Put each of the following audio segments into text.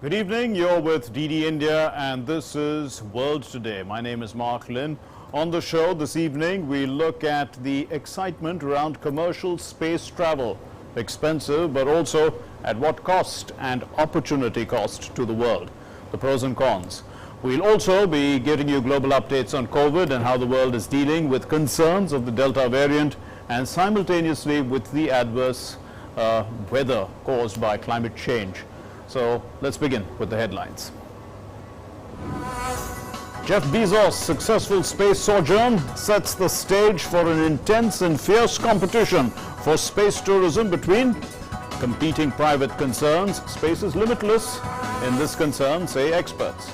Good evening, you're with DD India and this is World Today. My name is Mark Lynn. On the show this evening, we look at the excitement around commercial space travel. Expensive, but also at what cost and opportunity cost to the world. The pros and cons. We'll also be giving you global updates on COVID and how the world is dealing with concerns of the Delta variant and simultaneously with the adverse weather caused by climate change. So let's begin with the headlines. Jeff Bezos' successful space sojourn sets the stage for an intense and fierce competition for space tourism between competing private concerns. Space is limitless in this concern, say experts.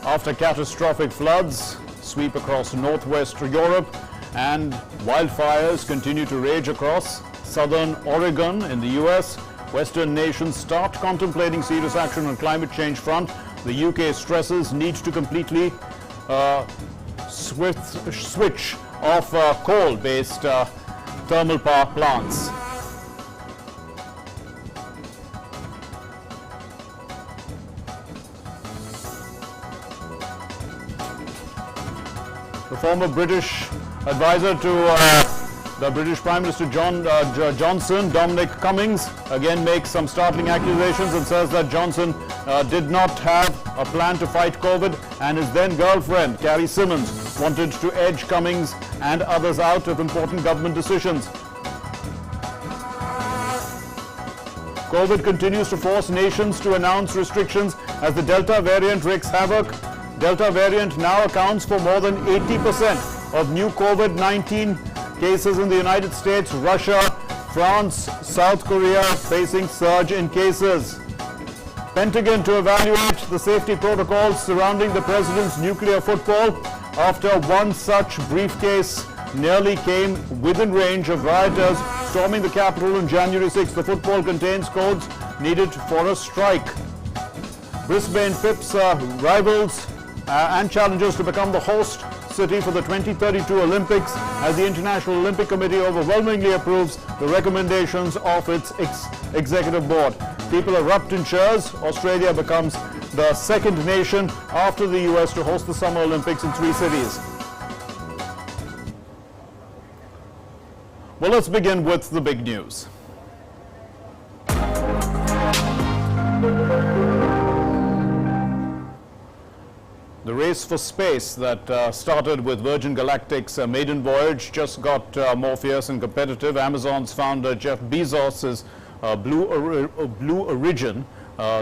After catastrophic floods sweep across northwest Europe and wildfires continue to rage across southern Oregon in the US, Western nations start contemplating serious action on climate change front. The UK stresses need to completely switch off coal-based thermal power plants. The former British advisor to the British Prime Minister Johnson, Dominic Cummings, again makes some startling accusations and says that Johnson did not have a plan to fight COVID, and his then girlfriend, Carrie Symonds, wanted to edge Cummings and others out of important government decisions. COVID continues to force nations to announce restrictions as the Delta variant wreaks havoc. Delta variant now accounts for more than 80% of new COVID-19 cases in the United States, Russia, France, South Korea facing surge in cases. Pentagon to evaluate the safety protocols surrounding the president's nuclear football after one such briefcase nearly came within range of rioters storming the Capitol on January 6th. The football contains codes needed for a strike. Brisbane pips rivals and challengers to become the host city for the 2032 Olympics as the International Olympic Committee overwhelmingly approves the recommendations of its executive board. People erupt in cheers. Australia becomes the second nation after the US to host the Summer Olympics in 3 cities. Well, let's begin with the big news. The race for space that started with Virgin Galactic's maiden voyage just got more fierce and competitive. Amazon's founder Jeff Bezos' Blue Origin.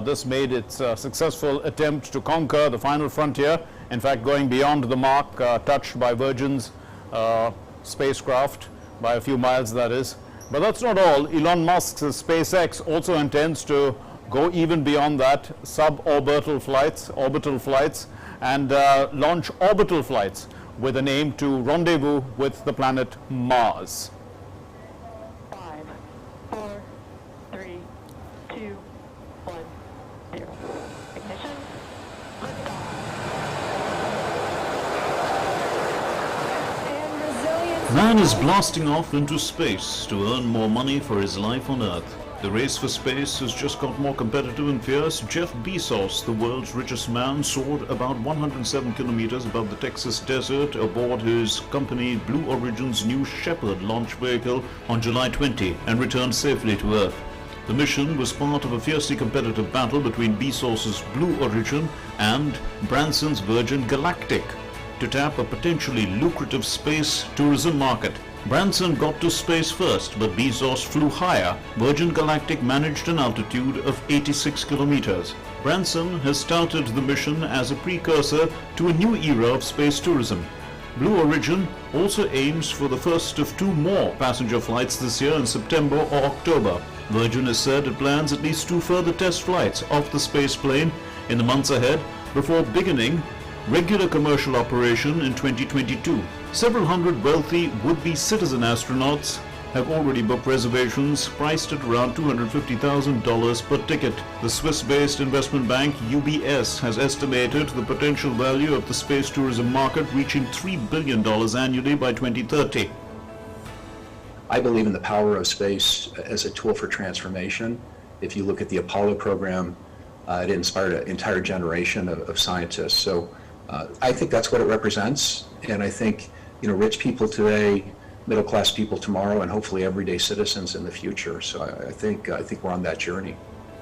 This made its successful attempt to conquer the final frontier, in fact going beyond the mark touched by Virgin's spacecraft by a few miles, that is. But that's not all. Elon Musk's SpaceX also intends to go even beyond that, suborbital flights, and launch orbital flights with an aim to rendezvous with the planet Mars. 5, 4, 3, 2, 1, 0. Ignition. Man is blasting off into space to earn more money for his life on Earth. The race for space has just got more competitive and fierce. Jeff Bezos, the world's richest man, soared about 107 kilometers above the Texas desert aboard his company Blue Origin's New Shepard launch vehicle on July 20 and returned safely to Earth. The mission was part of a fiercely competitive battle between Bezos' Blue Origin and Branson's Virgin Galactic to tap a potentially lucrative space tourism market. Branson got to space first, but Bezos flew higher. Virgin Galactic managed an altitude of 86 kilometers. Branson has started the mission as a precursor to a new era of space tourism. Blue Origin also aims for the first of 2 more passenger flights this year in September or October. Virgin has said it plans at least 2 further test flights off the space plane in the months ahead before beginning regular commercial operation in 2022. Several hundred wealthy would-be citizen astronauts have already booked reservations priced at around $250,000 per ticket. The Swiss-based investment bank UBS has estimated the potential value of the space tourism market reaching $3 billion annually by 2030. I believe in the power of space as a tool for transformation. If you look at the Apollo program, it inspired an entire generation of scientists. So I think that's what it represents. And I think, rich people today, middle-class people tomorrow, and hopefully everyday citizens in the future. So I think we're on that journey.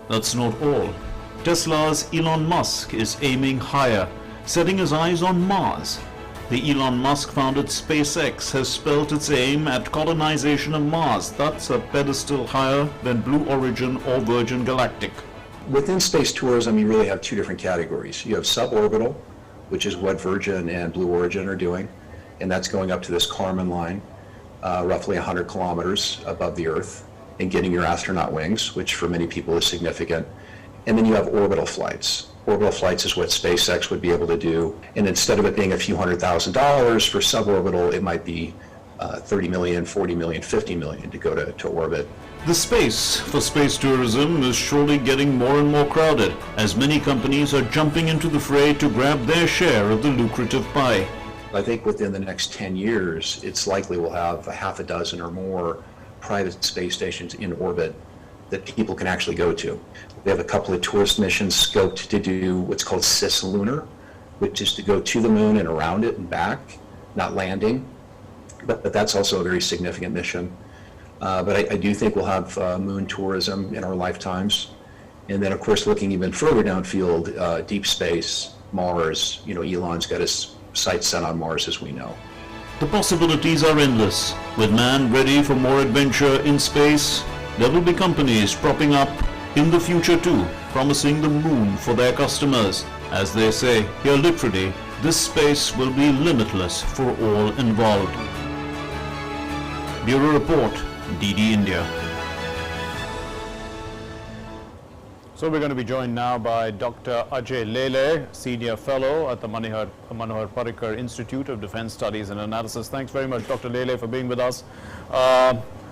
That's not all. Tesla's Elon Musk is aiming higher, setting his eyes on Mars. The Elon Musk-founded SpaceX has spelled its aim at colonization of Mars. That's a pedestal higher than Blue Origin or Virgin Galactic. Within space tourism, you really have two different categories. You have suborbital, which is what Virgin and Blue Origin are doing, and that's going up to this Kármán line, roughly 100 kilometers above the Earth, and getting your astronaut wings, which for many people is significant. And then you have orbital flights. Orbital flights is what SpaceX would be able to do, and instead of it being a few $100,000 for suborbital, it might be 30 million, 40 million, 50 million to go to orbit. The space for space tourism is surely getting more and more crowded, as many companies are jumping into the fray to grab their share of the lucrative pie. I think within the next 10 years, it's likely we'll have a half a dozen or more private space stations in orbit that people can actually go to. We have a couple of tourist missions scoped to do what's called cislunar, which is to go to the moon and around it and back, not landing. But that's also a very significant mission. But I do think we'll have moon tourism in our lifetimes. And then, of course, looking even further downfield, deep space, Mars, Elon's got his sights set on Mars, as we know. The possibilities are endless. With man ready for more adventure in space, there will be companies propping up in the future too, promising the moon for their customers. As they say here literally, this space will be limitless for all involved. Bureau Report, DD India. So we're going to be joined now by Dr. Ajay Lele, Senior Fellow at the Manohar Parrikar Institute of Defense Studies and Analysis. Thanks very much, Dr. Lele, for being with us.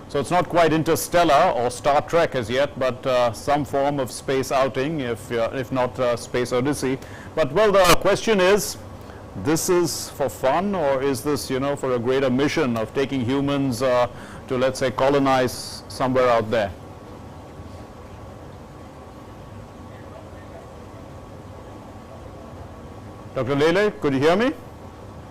So it's not quite interstellar or Star Trek as yet, but some form of space outing, if not Space Odyssey. But well, the question is, this is for fun, or is this, for a greater mission of taking humans to, let's say, colonize somewhere out there? Dr. Lele, could you hear me?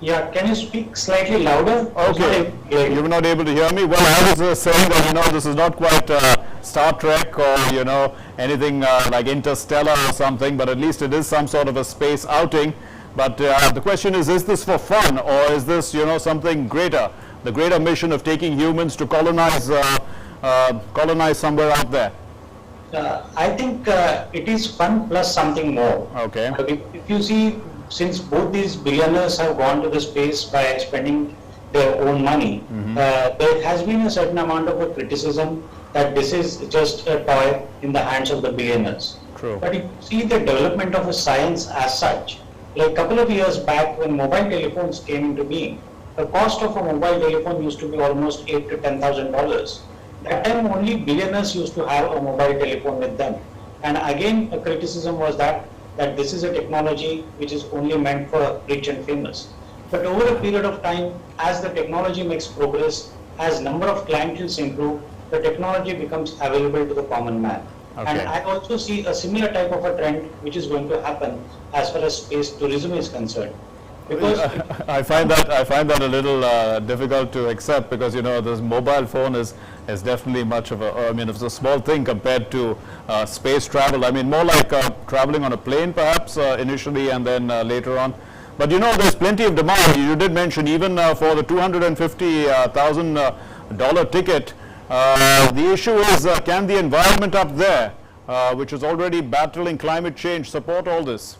Yeah, can you speak slightly louder? Okay, you were not able to hear me. Well, I was saying that, this is not quite Star Trek or, anything like Interstellar or something, but at least it is some sort of a space outing. But the question is this for fun, or is this, something greater? The greater mission of taking humans to colonize somewhere out there? I think it is fun plus something more. Okay. If you see, since both these billionaires have gone to the space by spending their own money, there has been a certain amount of a criticism that this is just a toy in the hands of the billionaires. True. But if you see the development of a science as such, like a couple of years back when mobile telephones came into being, the cost of a mobile telephone used to be almost $8,000 to $10,000. That time only billionaires used to have a mobile telephone with them. And again, a criticism was that this is a technology which is only meant for rich and famous. But over a period of time, as the technology makes progress, as number of clienteles improve, the technology becomes available to the common man. Okay. And I also see a similar type of a trend which is going to happen as far as space tourism is concerned. Because I find that a little difficult to accept, because this mobile phone is definitely much of it's a small thing compared to space travel. I mean, more like traveling on a plane perhaps initially, and then later on. But there's plenty of demand. You did mention even for the $250,000 ticket. The issue is, can the environment up there, which is already battling climate change, support all this?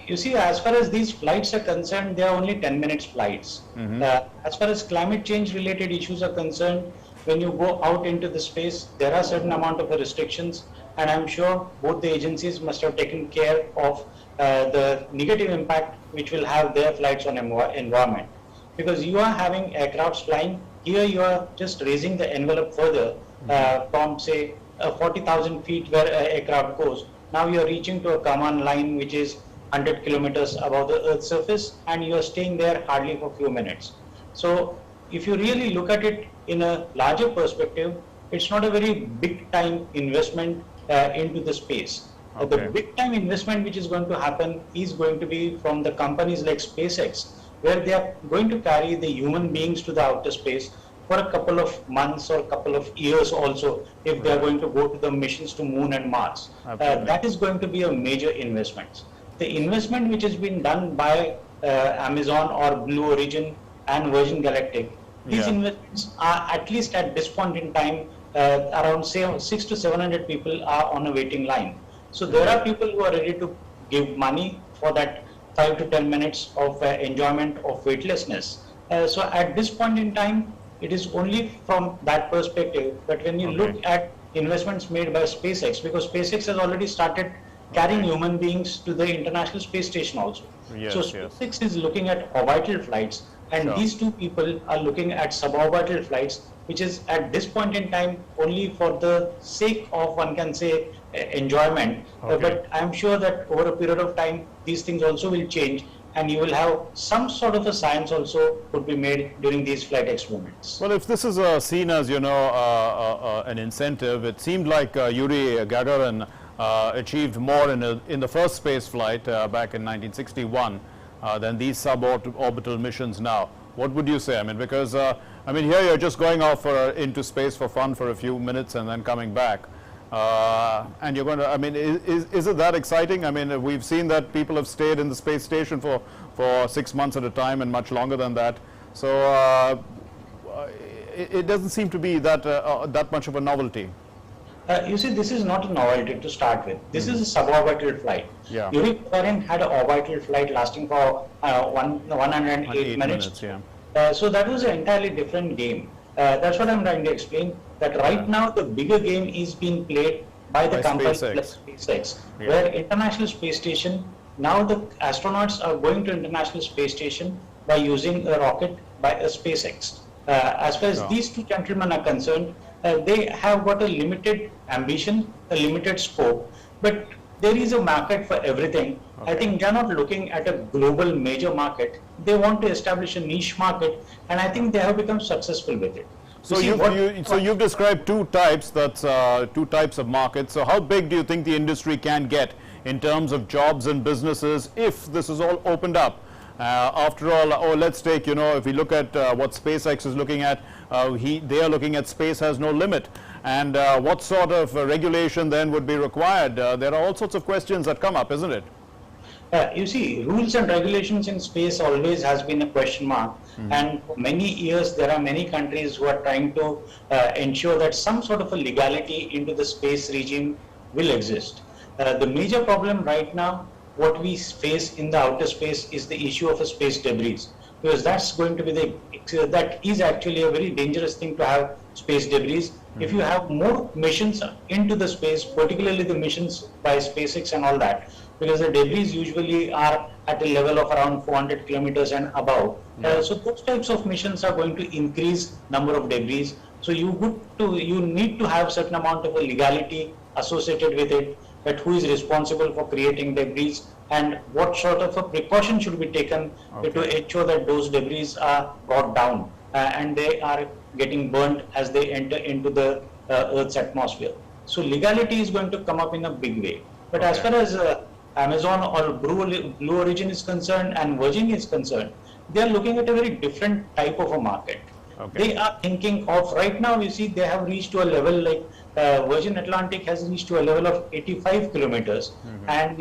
You see, as far as these flights are concerned, they are only 10 minutes flights. As far as climate change related issues are concerned, when you go out into the space, there are certain amount of restrictions, and I'm sure both the agencies must have taken care of the negative impact which will have their flights on environment. Because you are having aircrafts flying here you are just raising the envelope further from say 40,000 feet where a aircraft goes. Now you are reaching to a command line which is 100 kilometers above the Earth's surface, and you are staying there hardly for a few minutes. So if you really look at it in a larger perspective, it's not a very big time investment into the space. The big time investment which is going to happen is going to be from the companies like SpaceX, where they are going to carry the human beings to the outer space for a couple of months or a couple of years also, if they are going to go to the missions to Moon and Mars. That is going to be a major investment. The investment which has been done by Amazon or Blue Origin and Virgin Galactic, these investments are, at least at this point in time, around say 600 to 700 people are on a waiting line. So there are people who are ready to give money for that 5 to 10 minutes of enjoyment of weightlessness. So at this point in time, it is only from that perspective. But when you look at investments made by SpaceX, because SpaceX has already started carrying human beings to the International Space Station also. So SpaceX is looking at orbital flights, and these two people are looking at suborbital flights, which is at this point in time only for the sake of, one can say, enjoyment. But I'm sure that over a period of time, these things also will change, and you will have some sort of a science also could be made during these flight experiments. Well, if this is seen as, you know, an incentive, it seemed like Yuri Gagarin achieved more in the first space flight back in 1961 than these suborbital missions now. What would you say? I mean, because I mean, here you're just going off into space for fun for a few minutes and then coming back. And you're going to, I mean, is it that exciting? I mean, we've seen that people have stayed in the space station for 6 months at a time and much longer than that. So it doesn't seem to be that much of a novelty. You see, this is not a novelty to start with. This is a suborbital flight. Yuri Gagarin had an orbital flight lasting for 108 minutes. So that was an entirely different game. That's what I'm trying to explain. That right now the bigger game is being played by the company like SpaceX, where International Space Station, now the astronauts are going to International Space Station by using a rocket by a SpaceX. As far as these two gentlemen are concerned, they have got a limited ambition, a limited scope, but there is a market for everything. I think they're not looking at a global major market. They want to establish a niche market, and I think they have become successful with it. So you've described two types, that's two types of markets. So how big do you think the industry can get in terms of jobs and businesses if this is all opened up? After all, let's take, you know, if we look at what SpaceX is looking at, they are looking at space has no limit. And what sort of regulation then would be required? There are all sorts of questions that come up, isn't it? You see, rules and regulations in space always has been a question mark. And for many years, there are many countries who are trying to ensure that some sort of a legality into the space regime will exist. The major problem right now, what we face in the outer space is the issue of a space debris, because that's going to be that is actually a very dangerous thing to have space debris. If you have more missions into the space, particularly the missions by SpaceX and all that, because the debris usually are at a level of around 400 kilometers and above. So those types of missions are going to increase number of debris. So you need to have certain amount of a legality associated with it, that who is responsible for creating debris and what sort of a precaution should be taken to ensure that those debris are brought down and they are getting burnt as they enter into the Earth's atmosphere. So legality is going to come up in a big way. But as far as Amazon or Blue Origin is concerned and Virgin is concerned, they are looking at a very different type of a market. They are thinking of, right now you see they have reached to a level like Virgin Atlantic has reached to a level of 85 kilometers and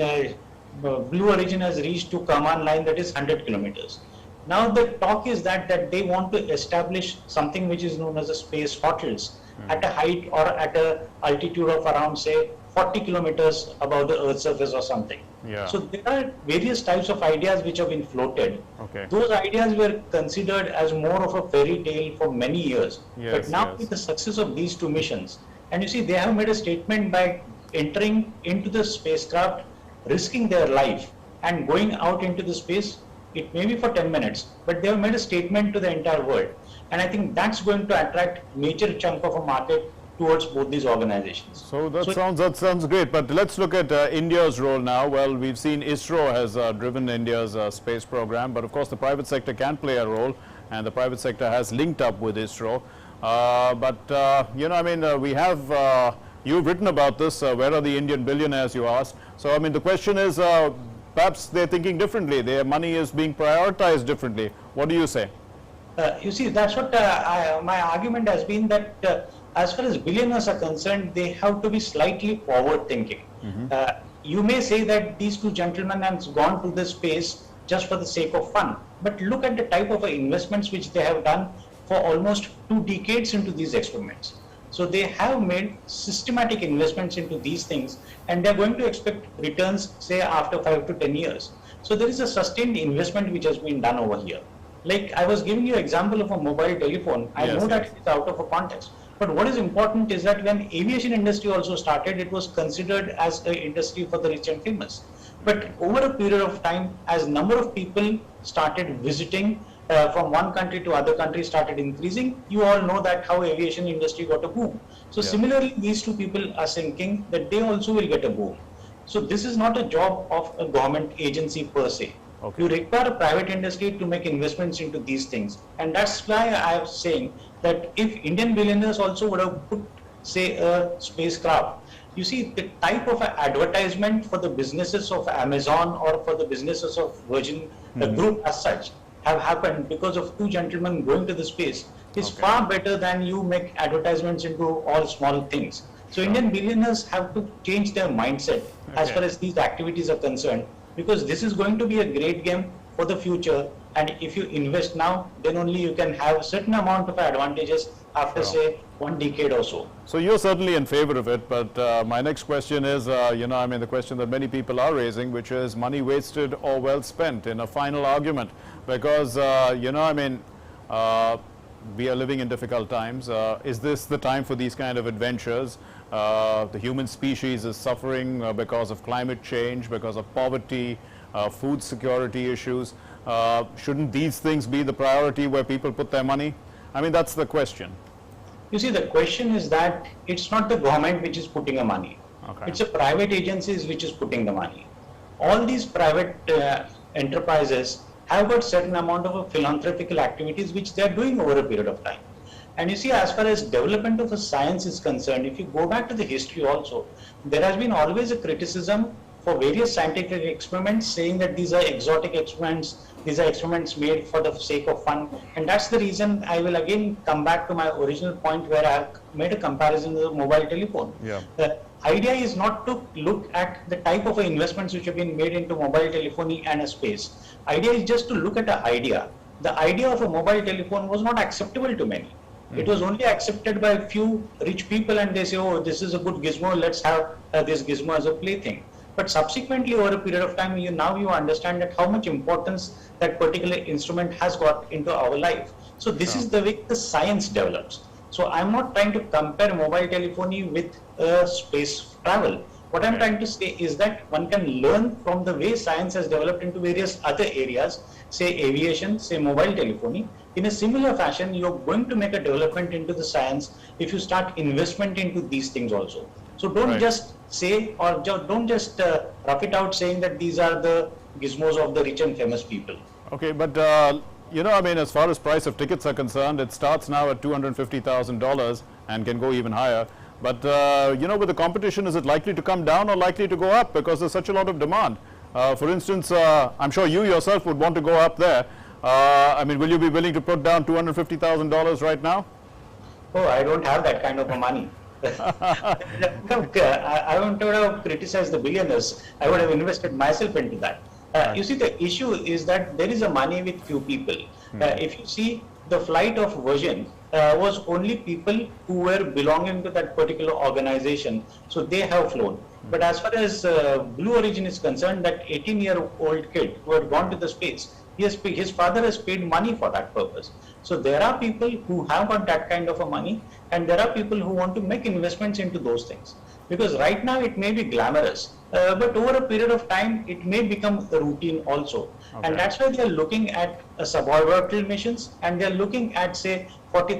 Blue Origin has reached to command line that is 100 kilometers. Now the talk is that they want to establish something which is known as a space hotels at a height or at a altitude of around say 40 kilometers above the Earth's surface or something. So there are various types of ideas which have been floated. Those ideas were considered as more of a fairy tale for many years. But now with the success of these two missions, and you see they have made a statement by entering into the spacecraft, risking their life and going out into the space, It may be for 10 minutes, but they have made a statement to the entire world. And I think that's going to attract major chunk of a market towards both these organizations. So that sounds great. But let's look at India's role now. Well, we've seen ISRO has driven India's space program, but of course the private sector can play a role, and the private sector has linked up with ISRO. We have, you've written about this, where are the Indian billionaires, you asked. So, I mean, the question is, perhaps they're thinking differently, their money is being prioritized differently. What do you say? You see, that's what my argument has been, that as far as billionaires are concerned, they have to be slightly forward thinking. You may say that these two gentlemen have gone to this space just for the sake of fun, but look at the type of investments which they have done for almost 2 decades into these experiments. So they have made systematic investments into these things, and they're going to expect returns, say, after 5 to 10 years. So there is a sustained investment which has been done over here. Like I was giving you an example of a mobile telephone. I know that it is out of a context. But what is important is that when aviation industry also started, it was considered as an industry for the rich and famous. But over a period of time, as number of people started visiting from one country to other country started increasing, you all know that how aviation industry got a boom. So similarly, these two people are thinking that they also will get a boom. So this is not a job of a government agency per se. You require a private industry to make investments into these things. And that's why I am saying that if Indian billionaires also would have put, say, a spacecraft, you see the type of advertisement for the businesses of Amazon or for the businesses of Virgin Group as such have happened because of 2 gentlemen going to the space is far better than you make advertisements into all small things. So Indian billionaires have to change their mindset as far as these activities are concerned, because this is going to be a great game for the future, and if you invest now, then only you can have a certain amount of advantages after say 1 decade or so. So you're certainly in favor of it, but my next question is, the question that many people are raising, which is money wasted or well spent, in a final argument, because, we are living in difficult times. Is this the time for these kind of adventures? The human species is suffering because of climate change, because of poverty, food security issues. Shouldn't these things be the priority where people put their money? I mean, that's the question. You see, the question is that it's not the government which is putting the money. It's a private agencies which is putting the money. All these private enterprises have got certain amount of philanthropical activities which they are doing over a period of time. And you see, as far as development of a science is concerned, if you go back to the history also, there has been always a criticism for various scientific experiments saying that these are exotic experiments, these are experiments made for the sake of fun. And that's the reason I will again come back to my original point where I have made a comparison with the mobile telephone. The idea is not to look at the type of investments which have been made into mobile telephony and a space. Idea is just to look at an idea. The idea of a mobile telephone was not acceptable to many. It was only accepted by a few rich people, and they say, oh, this is a good gizmo, let's have this gizmo as a plaything. But subsequently, over a period of time, now you understand that how much importance that particular instrument has got into our life. So this is the way the science develops. So I'm not trying to compare mobile telephony with space travel. What I'm trying to say is that one can learn from the way science has developed into various other areas, say aviation, say mobile telephony. In a similar fashion, you're going to make a development into the science if you start investment into these things also. So don't just say, or don't just rough it out saying that these are the gizmos of the rich and famous people. Okay, but as far as price of tickets are concerned, it starts now at $250,000 and can go even higher. But, with the competition, is it likely to come down or likely to go up because there's such a lot of demand? For instance, I'm sure you yourself would want to go up there. Will you be willing to put down $250,000 right now? Oh, I don't have that kind of money. I wouldn't have criticized the billionaires. I would have invested myself into that. You see, the issue is that there is a money with few people. If you see, the flight of Virgin was only people who were belonging to that particular organization, so they have flown. But as far as Blue Origin is concerned, that 18-year-old kid who had gone to the space, his father has paid money for that purpose. So there are people who have got that kind of a money, and there are people who want to make investments into those things. Because right now it may be glamorous, but over a period of time it may become a routine also. Okay. And that's why they are looking at suborbital missions, and they are looking at, say, 40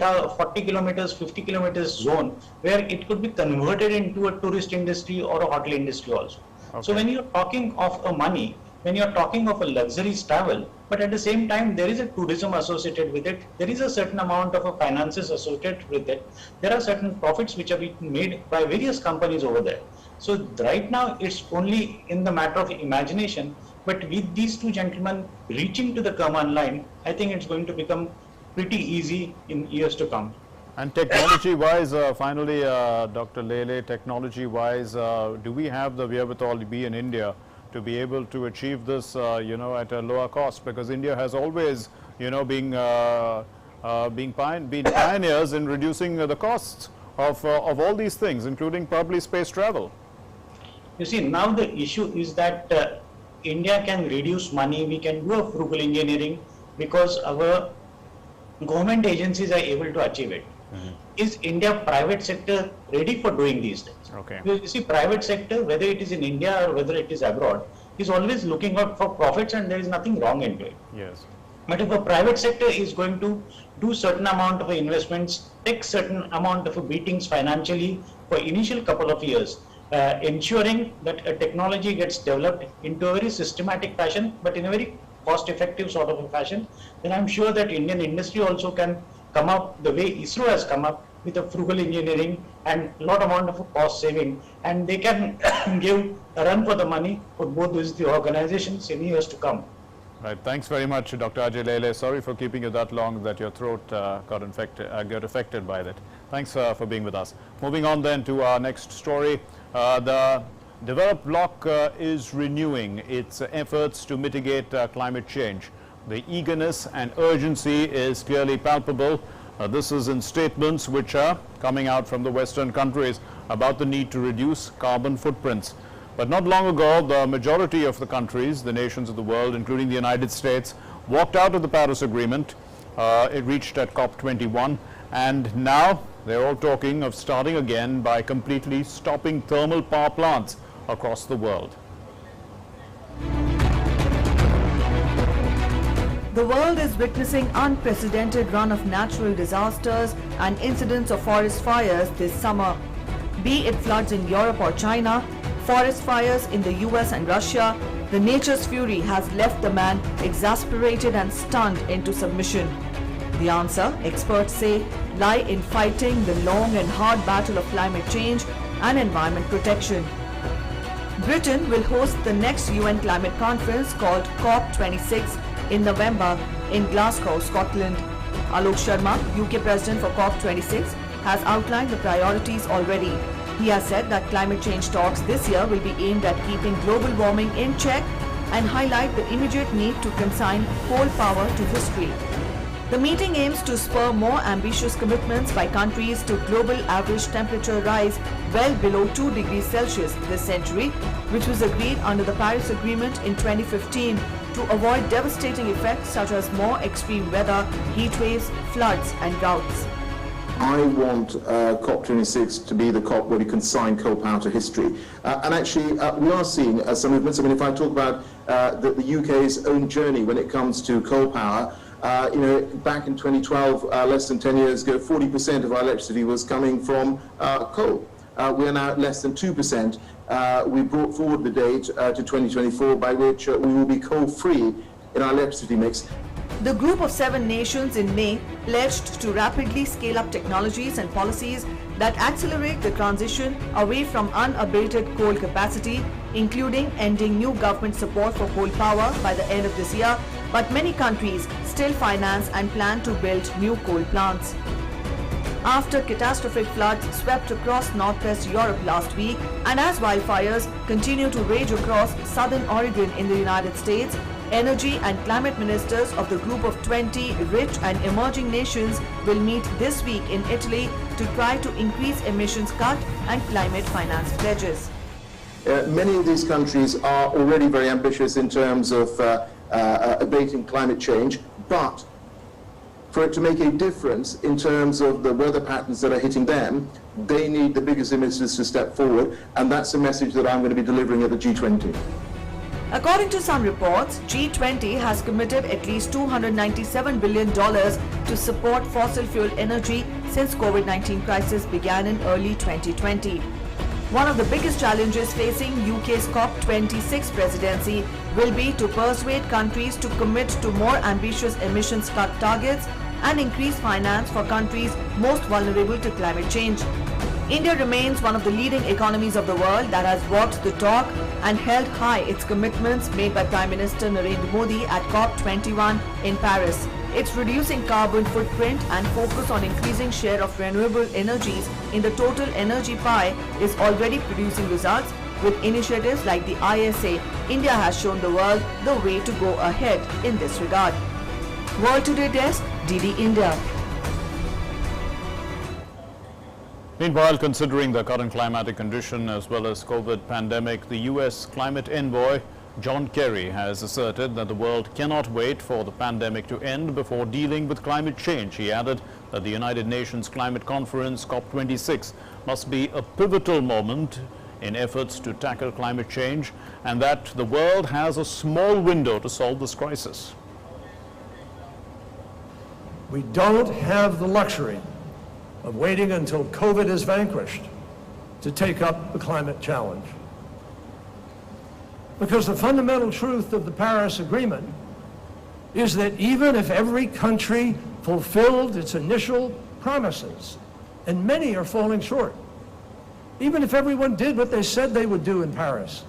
kilometers, 50 kilometers zone, where it could be converted into a tourist industry or a hotel industry also. Okay. So when you're talking of a money, when you're talking of a luxurious travel, but at the same time there is a tourism associated with it, there is a certain amount of a finances associated with it, there are certain profits which are being made by various companies over there. So right now it's only in the matter of imagination, but with these two gentlemen reaching to the command line, I think it's going to become pretty easy in years to come. And technology-wise, finally, Dr. Lele, technology-wise, do we have the wherewithal, we in India, to be able to achieve this, at a lower cost? Because India has always, been pioneers in reducing the costs of all these things, including probably space travel. You see, now the issue is that India can reduce money, we can do a frugal engineering because our government agencies are able to achieve it. Is India private sector ready for doing these things? Okay. You see, private sector, whether it is in India or whether it is abroad, is always looking out for profits, and there is nothing wrong into it. Yes. But if a private sector is going to do certain amount of investments, take certain amount of beatings financially for initial couple of years, ensuring that a technology gets developed into a very systematic fashion, but in a very cost-effective sort of a fashion, then I'm sure that Indian industry also can come up the way ISRO has come up with a frugal engineering and lot amount of cost saving, and they can give a run for the money for both these the organizations in years to come. Right. Thanks very much, Dr. Ajay Lele. Sorry for keeping you that long that your throat got affected by that. Thanks for being with us. Moving on then to our next story. The developed bloc is renewing its efforts to mitigate climate change. The eagerness and urgency is clearly palpable. This is in statements which are coming out from the Western countries about the need to reduce carbon footprints. But not long ago, the majority of the countries, the nations of the world, including the United States, walked out of the Paris Agreement. It reached at COP21, and now they're all talking of starting again by completely stopping thermal power plants across the world. The world is witnessing unprecedented run of natural disasters and incidents of forest fires this summer. Be it floods in Europe or China, forest fires in the US and Russia, the nature's fury has left the man exasperated and stunned into submission. The answer, experts say, lie in fighting the long and hard battle of climate change and environment protection. Britain will host the next UN climate conference called COP26 in November in Glasgow, Scotland. Alok Sharma, UK President for COP26, has outlined the priorities already. He has said that climate change talks this year will be aimed at keeping global warming in check and highlight the immediate need to consign coal power to history. The meeting aims to spur more ambitious commitments by countries to global average temperature rise well below 2 degrees Celsius this century, which was agreed under the Paris Agreement in 2015 to avoid devastating effects such as more extreme weather, heat waves, floods and droughts. I want COP26 to be the COP where we consign coal power to history. And actually, we are seeing some movements. I mean, if I talk about the UK's own journey when it comes to coal power, back in 2012, less than 10 years ago, 40% of our electricity was coming from coal. We are now at less than 2%. We brought forward the date to 2024 by which we will be coal-free in our electricity mix. The group of 7 nations in May pledged to rapidly scale up technologies and policies that accelerate the transition away from unabated coal capacity, including ending new government support for coal power by the end of this year, but many countries still finance and plan to build new coal plants. After catastrophic floods swept across northwest Europe last week, and as wildfires continue to rage across southern Oregon in the United States, energy and climate ministers of the group of 20 rich and emerging nations will meet this week in Italy to try to increase emissions cut and climate finance pledges. Many of these countries are already very ambitious in terms of abating climate change, but for it to make a difference in terms of the weather patterns that are hitting them, they need the biggest emitters to step forward, and that's a message that I'm going to be delivering at the G20. According to some reports, G20 has committed at least $297 billion to support fossil fuel energy since COVID-19 crisis began in early 2020. One of the biggest challenges facing UK's COP26 presidency will be to persuade countries to commit to more ambitious emissions cut targets and increase finance for countries most vulnerable to climate change. India remains one of the leading economies of the world that has walked the talk and held high its commitments made by Prime Minister Narendra Modi at COP21 in Paris. Its reducing carbon footprint and focus on increasing share of renewable energies in the total energy pie is already producing results. With initiatives like the ISA, India has shown the world the way to go ahead in this regard. World Today Desk, DD India. Meanwhile, considering the current climatic condition as well as COVID pandemic, the US climate envoy John Kerry has asserted that the world cannot wait for the pandemic to end before dealing with climate change. He added that the United Nations Climate Conference COP26 must be a pivotal moment in efforts to tackle climate change and that the world has a small window to solve this crisis. We don't have the luxury of waiting until COVID is vanquished to take up the climate challenge. Because the fundamental truth of the Paris Agreement is that even if every country fulfilled its initial promises, and many are falling short, even if everyone did what they said they would do in Paris,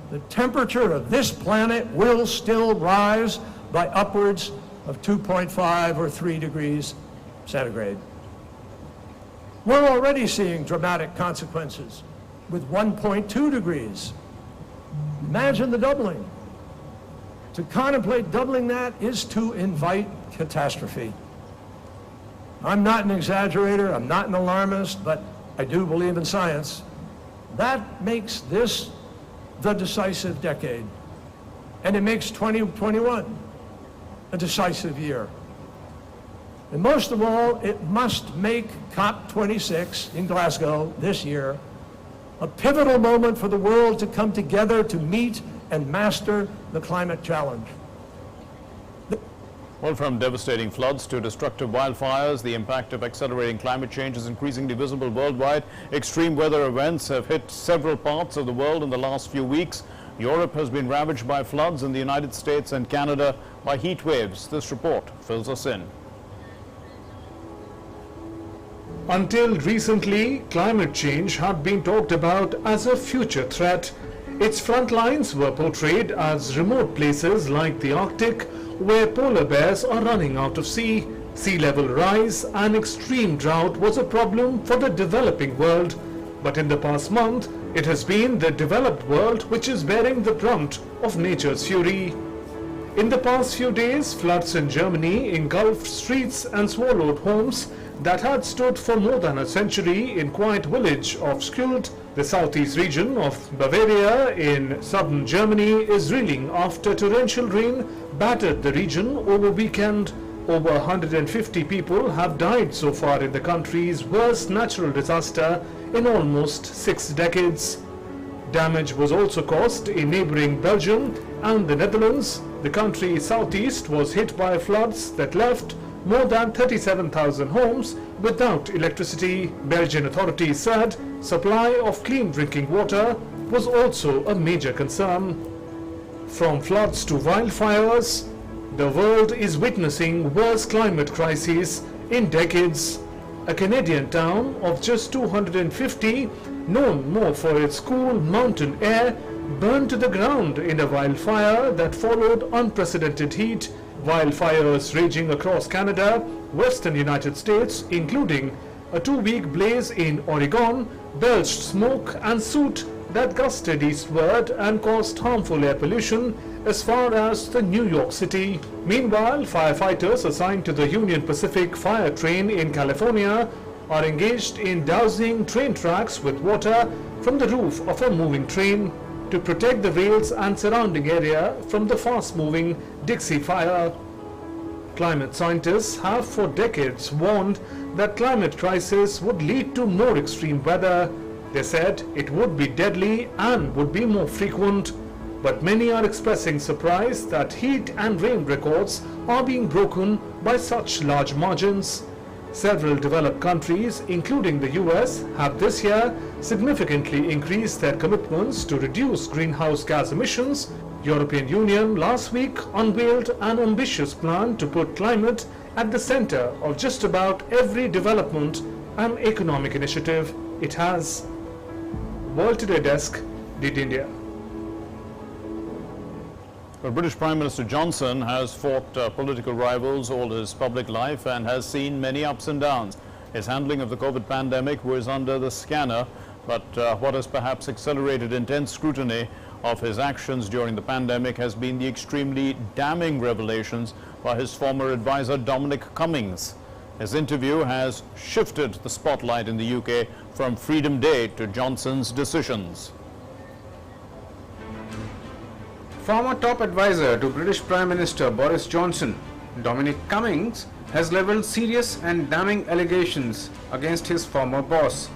the temperature of this planet will still rise by upwards of 2.5 or 3 degrees centigrade. We're already seeing dramatic consequences with 1.2 degrees. Imagine the doubling. To contemplate doubling that is to invite catastrophe. I'm not an exaggerator, I'm not an alarmist, but I do believe in science. That makes this the decisive decade. And it makes 2021 a decisive year. And most of all, it must make COP26 in Glasgow this year a pivotal moment for the world to come together to meet and master the climate challenge. Well, from devastating floods to destructive wildfires, the impact of accelerating climate change is increasingly visible worldwide. Extreme weather events have hit several parts of the world in the last few weeks. Europe has been ravaged by floods, and the United States and Canada by heat waves. This report fills us in. Until recently, climate change had been talked about as a future threat. Its front lines were portrayed as remote places like the Arctic, where polar bears are running out of sea. Sea level rise and extreme drought was a problem for the developing world. But in the past month, it has been the developed world which is bearing the brunt of nature's fury. In the past few days, floods in Germany engulfed streets and swallowed homes that had stood for more than a century in quiet village of Skuld. The southeast region of Bavaria in southern Germany is reeling after torrential rain battered the region over weekend. Over 150 people have died so far in the country's worst natural disaster in almost 6 decades. Damage was also caused in neighboring Belgium and the Netherlands. The country's southeast was hit by floods that left more than 37,000 homes without electricity. Belgian authorities said supply of clean drinking water was also a major concern. From floods to wildfires, the world is witnessing worst climate crises in decades. A Canadian town of just 250, known more for its cool mountain air, burned to the ground in a wildfire that followed unprecedented heat. Wildfires raging across Canada, western United States, including a 2-week blaze in Oregon, belched smoke and soot that gusted eastward and caused harmful air pollution as far as the New York City. Meanwhile, firefighters assigned to the Union Pacific Fire Train in California are engaged in dousing train tracks with water from the roof of a moving train to protect the rails and surrounding area from the fast-moving Dixie Fire. Climate scientists have for decades warned that climate crisis would lead to more extreme weather. They said it would be deadly and would be more frequent. But many are expressing surprise that heat and rain records are being broken by such large margins. Several developed countries, including the US, have this year significantly increased their commitments to reduce greenhouse gas emissions. European Union last week unveiled an ambitious plan to put climate at the center of just about every development and economic initiative it has. World Today Desk, DD India. Well, British Prime Minister Johnson has fought political rivals all his public life and has seen many ups and downs. His handling of the COVID pandemic was under the scanner, but what has perhaps accelerated intense scrutiny of his actions during the pandemic has been the extremely damning revelations by his former advisor Dominic Cummings. His interview has shifted the spotlight in the UK from Freedom Day to Johnson's decisions. Former top advisor to British Prime Minister Boris Johnson, Dominic Cummings, has levelled serious and damning allegations against his former boss.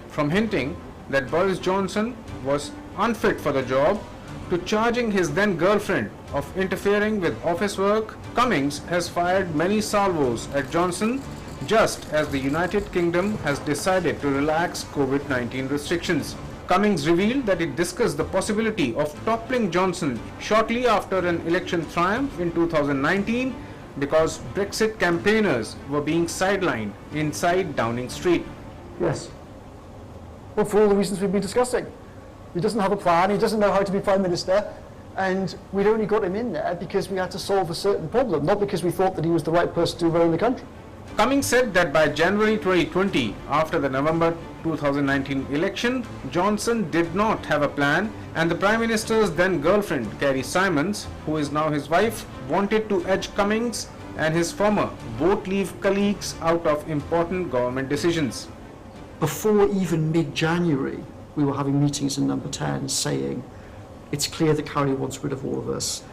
From hinting that Boris Johnson was unfit for the job to charging his then girlfriend of interfering with office work, Cummings has fired many salvos at Johnson just as the United Kingdom has decided to relax COVID-19 restrictions. Cummings revealed that it discussed the possibility of toppling Johnson shortly after an election triumph in 2019 because Brexit campaigners were being sidelined inside Downing Street. Yes. Well, for all the reasons we've been discussing. He doesn't have a plan, he doesn't know how to be Prime Minister, and we'd only got him in there because we had to solve a certain problem, not because we thought that he was the right person to run the country. Cummings said that by January 2020, after the November 2019 election, Johnson did not have a plan, and the Prime Minister's then girlfriend, Carrie Simons, who is now his wife, wanted to edge Cummings and his former vote leave colleagues out of important government decisions. Before even mid-January, we were having meetings in Number 10 saying, it's clear that Carrie wants rid of all of us.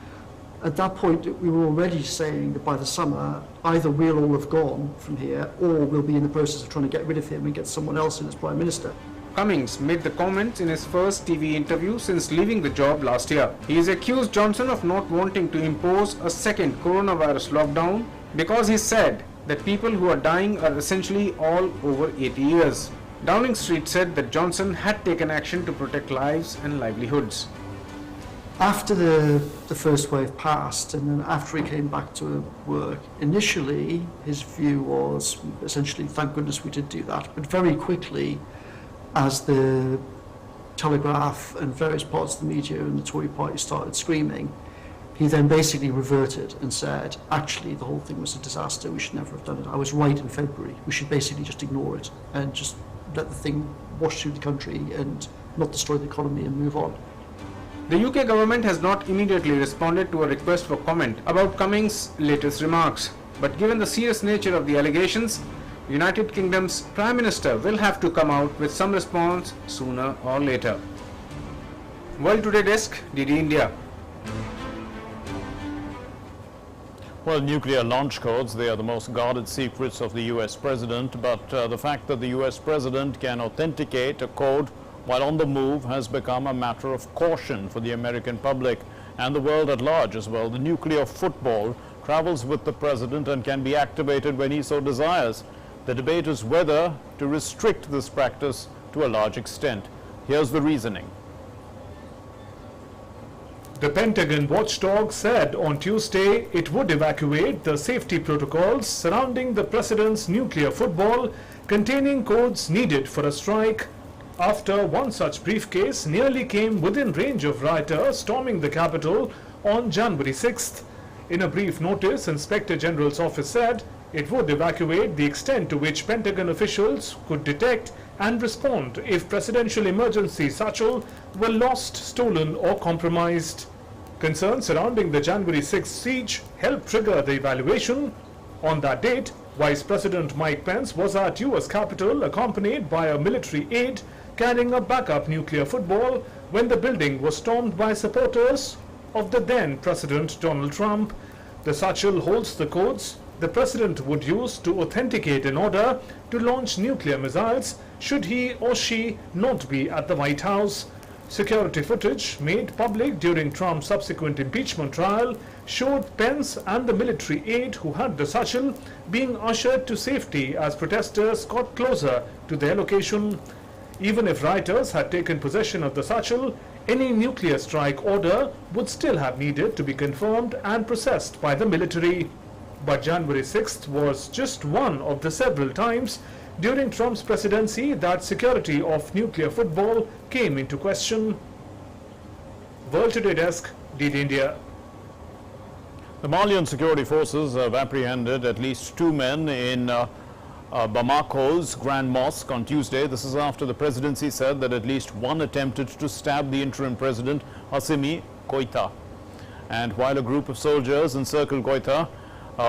At that point, we were already saying that by the summer, either we'll all have gone from here, or we'll be in the process of trying to get rid of him and get someone else in as Prime Minister. Cummings made the comments in his first TV interview since leaving the job last year. He has accused Johnson of not wanting to impose a second coronavirus lockdown because he said that people who are dying are essentially all over 80 years. Downing Street said that Johnson had taken action to protect lives and livelihoods. After the first wave passed, and then after he came back to work, initially his view was essentially, thank goodness we did do that. But very quickly, as the Telegraph and various parts of the media and the Tory party started screaming, he then basically reverted and said, actually the whole thing was a disaster, we should never have done it. I was right in February, we should basically just ignore it and just let the thing wash through the country and not destroy the economy and move on. The UK government has not immediately responded to a request for comment about Cummings' latest remarks. But given the serious nature of the allegations, United Kingdom's Prime Minister will have to come out with some response sooner or later. World Today Desk, DD India. Well, nuclear launch codes, they are the most guarded secrets of the US president, but the fact that the US president can authenticate a code while on the move has become a matter of caution for the American public and the world at large as well. The nuclear football travels with the president and can be activated when he so desires. The debate is whether to restrict this practice to a large extent. Here's the reasoning. The Pentagon watchdog said on Tuesday it would evacuate the safety protocols surrounding the president's nuclear football containing codes needed for a strike after one such briefcase nearly came within range of rioters storming the Capitol on January 6th. In a brief notice, Inspector General's office said it would evacuate the extent to which Pentagon officials could detect and respond if presidential emergency satchel were lost, stolen or compromised. Concerns surrounding the January 6th siege helped trigger the evaluation. On that date, Vice President Mike Pence was at US Capitol accompanied by a military aide carrying a backup nuclear football when the building was stormed by supporters of the then President Donald Trump. The satchel holds the codes the president would use to authenticate an order to launch nuclear missiles should he or she not be at the White House. Security footage made public during Trump's subsequent impeachment trial showed Pence and the military aide who had the satchel being ushered to safety as protesters got closer to their location. Even if rioters had taken possession of the satchel, any nuclear strike order would still have needed to be confirmed and processed by the military. But January 6th was just one of the several times during Trump's presidency that security of nuclear football came into question. World Today Desk, DD India. The Malian security forces have apprehended at least 2 men in Bamako's Grand Mosque on Tuesday. This is after the presidency said that at least one attempted to stab the interim president, Assimi Goïta. And while a group of soldiers encircled Goïta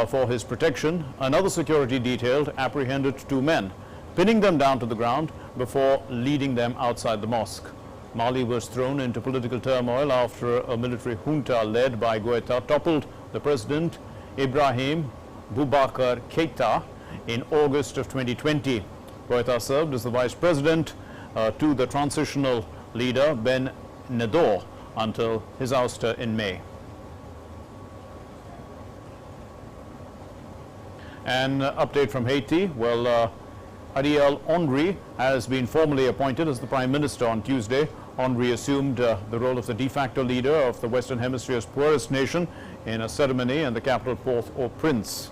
for his protection, another security detail apprehended 2 men, pinning them down to the ground before leading them outside the mosque. Mali was thrown into political turmoil after a military junta led by Goïta toppled the president Ibrahim Boubacar Keïta in August of 2020. Goïta served as the vice president to the transitional leader Ben Nador until his ouster in May. An update from Haiti. Well, Ariel Henry has been formally appointed as the Prime Minister on Tuesday. Henry assumed the role of the de facto leader of the Western Hemisphere's poorest nation in a ceremony in the capital Port-au-Prince,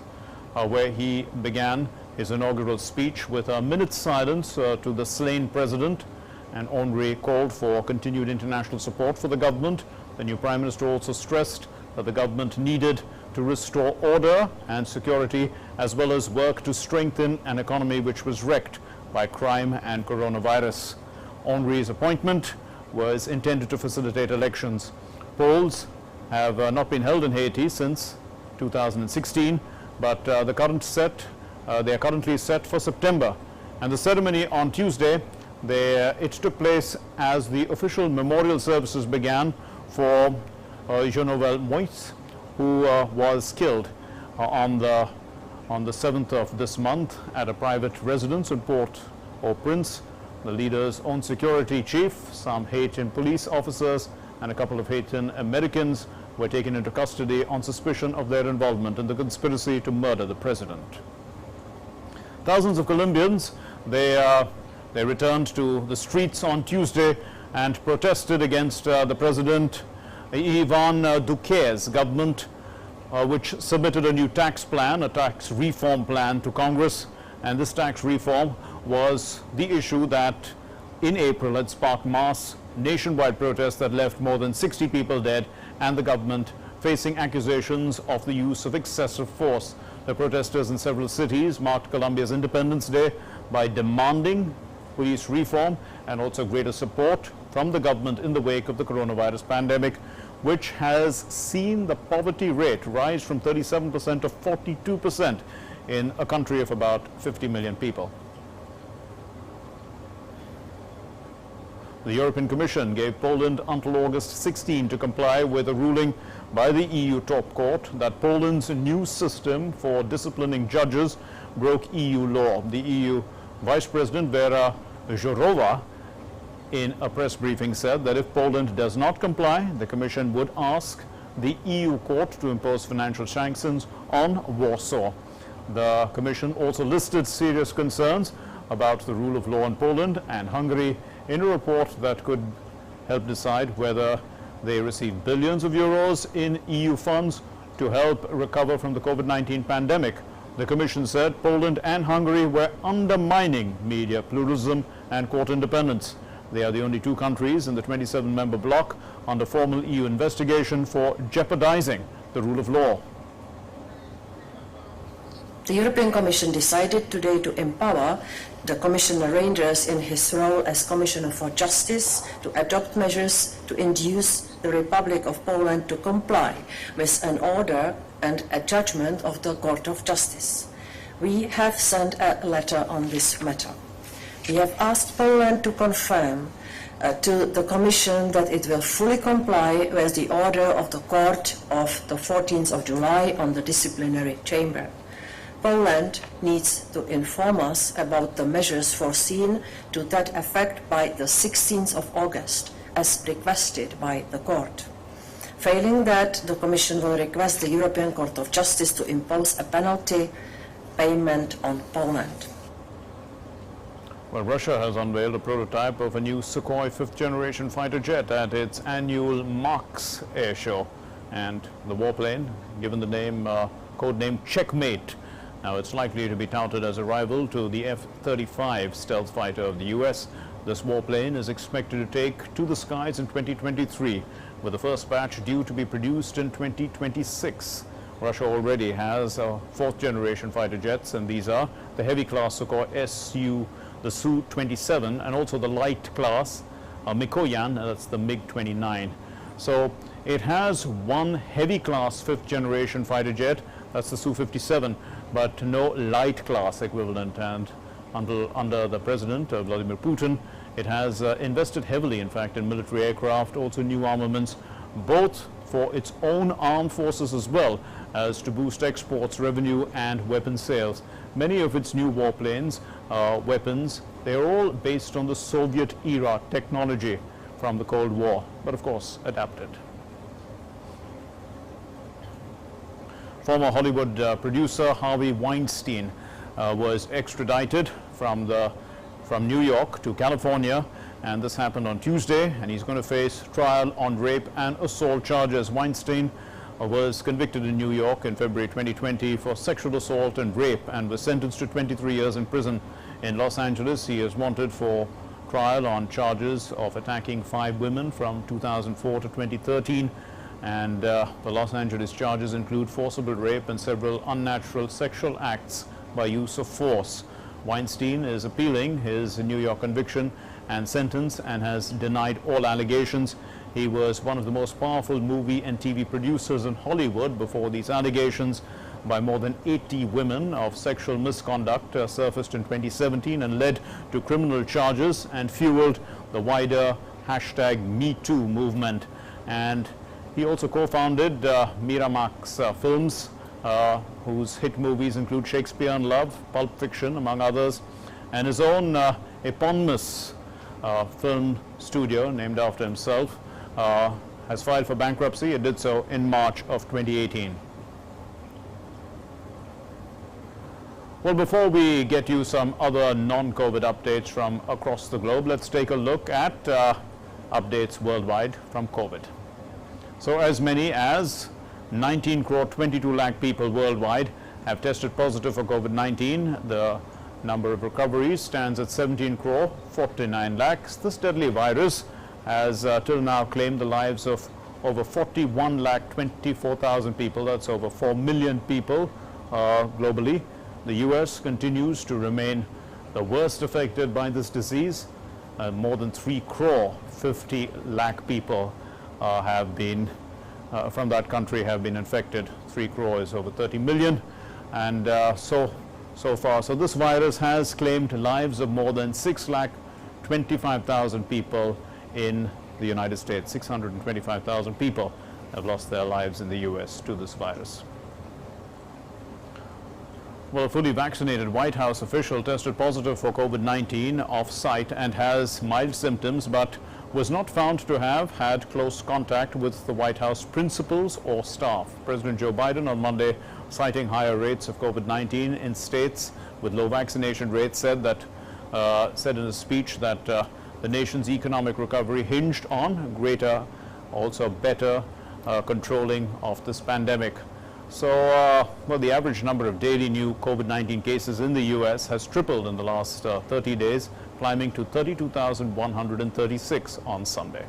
where he began his inaugural speech with a minute's silence to the slain president. And Henry called for continued international support for the government. The new Prime Minister also stressed that the government needed to restore order and security, as well as work to strengthen an economy which was wrecked by crime and coronavirus. Henry's appointment was intended to facilitate elections. Polls have not been held in Haiti since 2016, but they are currently set for September. And the ceremony on Tuesday, it took place as the official memorial services began for Jean-Noël Moïse, who was killed on the 7th of this month at a private residence in Port-au-Prince. The leader's own security chief, some Haitian police officers, and a couple of Haitian Americans were taken into custody on suspicion of their involvement in the conspiracy to murder the president. Thousands of Colombians, they returned to the streets on Tuesday and protested against the president Ivan Duque's government, which submitted a new tax plan, a tax reform plan to Congress. And this tax reform was the issue that in April had sparked mass nationwide protests that left more than 60 people dead and the government facing accusations of the use of excessive force. The protesters in several cities marked Colombia's Independence Day by demanding police reform and also greater support from the government in the wake of the coronavirus pandemic, which has seen the poverty rate rise from 37% to 42% in a country of about 50 million people. The European Commission gave Poland until August 16 to comply with a ruling by the EU top court that Poland's new system for disciplining judges broke EU law. The EU Vice President Vera Jourova in a press briefing said that if Poland does not comply, the Commission would ask the EU court to impose financial sanctions on Warsaw. The Commission also listed serious concerns about the rule of law in Poland and Hungary in a report that could help decide whether they receive billions of euros in EU funds to help recover from the COVID-19 pandemic. The Commission said Poland and Hungary were undermining media pluralism and court independence. They are the only 2 countries in the 27-member bloc under formal EU investigation for jeopardizing the rule of law. The European Commission decided today to empower the Commissioner Reynders in his role as Commissioner for Justice to adopt measures to induce the Republic of Poland to comply with an order and a judgment of the Court of Justice. We have sent a letter on this matter. We have asked Poland to confirm to the Commission that it will fully comply with the order of the Court of the 14th of July on the disciplinary chamber. Poland needs to inform us about the measures foreseen to that effect by the 16th of August, as requested by the court. Failing that, the Commission will request the European Court of Justice to impose a penalty payment on Poland. Well, Russia has unveiled a prototype of a new Sukhoi fifth-generation fighter jet at its annual MAKS air show. And the warplane, given the name, codename Checkmate. Now, it's likely to be touted as a rival to the F-35 stealth fighter of the U.S. This warplane is expected to take to the skies in 2023, with the first batch due to be produced in 2026. Russia already has fourth-generation fighter jets, and these are the heavy-class Sukhoi Su, the Su-27, and also the light-class Mikoyan, that's the MiG-29. So it has one heavy-class fifth-generation fighter jet, that's the Su-57, but no light-class equivalent. And under the President, Vladimir Putin, it has invested heavily, in fact, in military aircraft, also new armaments, both for its own armed forces as well as to boost exports, revenue, and weapon sales. Many of its new warplanes, weapons, they're all based on the Soviet-era technology from the Cold War, but of course adapted. Former Hollywood producer Harvey Weinstein was extradited from New York to California, and this happened on Tuesday, and he's going to face trial on rape and assault charges. Weinstein was convicted in New York in February 2020 for sexual assault and rape and was sentenced to 23 years in prison. In Los Angeles, he is wanted for trial on charges of attacking 5 women from 2004 to 2013. And the Los Angeles charges include forcible rape and several unnatural sexual acts by use of force. Weinstein is appealing his New York conviction and sentence and has denied all allegations. He was one of the most powerful movie and TV producers in Hollywood before these allegations by more than 80 women of sexual misconduct surfaced in 2017 and led to criminal charges and fueled the wider #MeToo movement. And he also co-founded Miramax Films, whose hit movies include Shakespeare in Love, Pulp Fiction, among others, and his own eponymous film studio named after himself has filed for bankruptcy. It did so in March of 2018. Well, before we get you some other non-COVID updates from across the globe, let's take a look at updates worldwide from COVID. So as many as 19 crore 22 lakh people worldwide have tested positive for COVID-19. The number of recoveries stands at 17 crore 49 lakhs. This deadly virus has till now claimed the lives of over 41 lakh 24,000 people. That's over 4 million people globally. The US continues to remain the worst affected by this disease. More than 3 crore 50 lakh people have been from that country have been infected. 3 crore is over 30 million, and so far. So this virus has claimed lives of more than 6 lakh 25,000 people in the United States. 625,000 people have lost their lives in the US to this virus. Well, a fully vaccinated White House official tested positive for COVID-19 off-site and has mild symptoms, but was not found to have had close contact with the White House principals or staff. President Joe Biden on Monday, citing higher rates of COVID-19 in states with low vaccination rates, said in a speech that the nation's economic recovery hinged on greater, also better controlling of this pandemic. So, well, the average number of daily new COVID-19 cases in the U.S. has tripled in the last 30 days, climbing to 32,136 on Sunday.